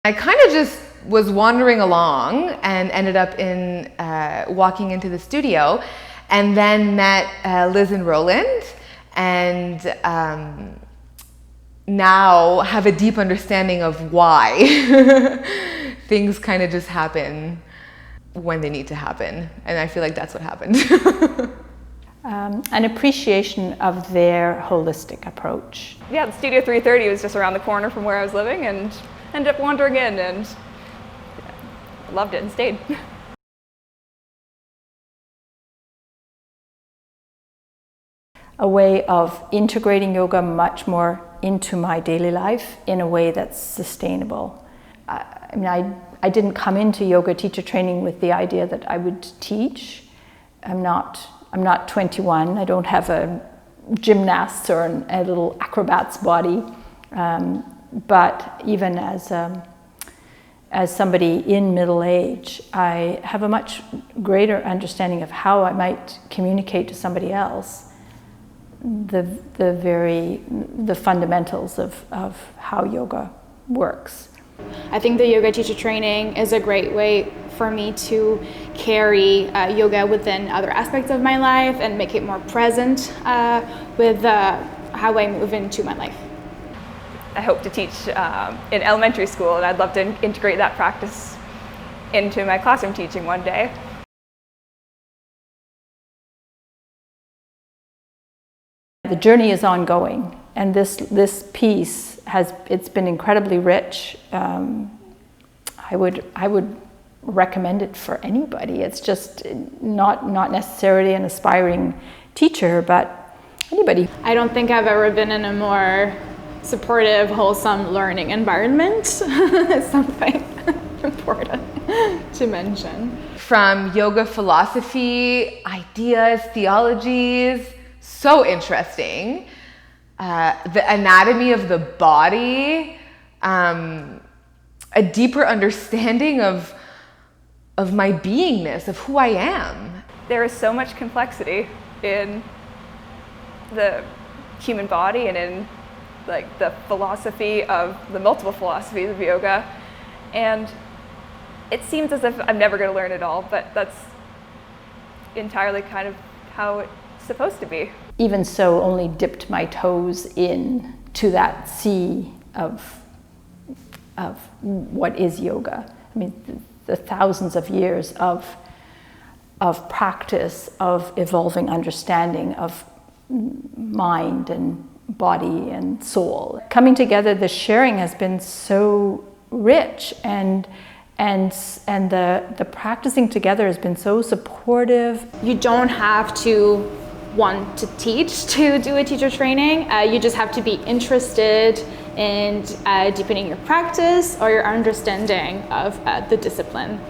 I kind of just was wandering along and ended up in walking into the studio, and then met Liz and Roland, and now have a deep understanding of why things kind of just happen when they need to happen, and I feel like that's what happened. An appreciation of their holistic approach. Yeah, the Studio 330 was just around the corner from where I was living, and ended up wandering in and loved it and stayed. A way of integrating yoga much more into my daily life in a way that's sustainable. I didn't come into yoga teacher training with the idea that I would teach. I'm not 21. I don't have a gymnast or a little acrobat's body. But even as somebody in middle age, I have a much greater understanding of how I might communicate to somebody else the fundamentals of how yoga works. I think the yoga teacher training is a great way for me to carry yoga within other aspects of my life and make it more present with how I move into my life. I hope to teach in elementary school, and I'd love to integrate that practice into my classroom teaching one day. The journey is ongoing, and this piece it's been incredibly rich. I would recommend it for anybody. It's just not necessarily an aspiring teacher, but anybody. I don't think I've ever been in a more supportive, wholesome learning environment. Something important to mention. From yoga philosophy, ideas, theologies, so interesting. The anatomy of the body, a deeper understanding of my beingness, of who I am. There is so much complexity in the human body and in like the philosophy of the multiple philosophies of yoga, and it seems as if I'm never going to learn it all, but that's entirely kind of how it's supposed to be. Even so, only dipped my toes in to that sea of what is yoga. I mean, the thousands of years of practice, of evolving understanding of mind and body and soul. Coming together, the sharing has been so rich, and the practicing together has been so supportive. You don't have to want to teach to do a teacher training. You just have to be interested in deepening your practice or your understanding of the discipline.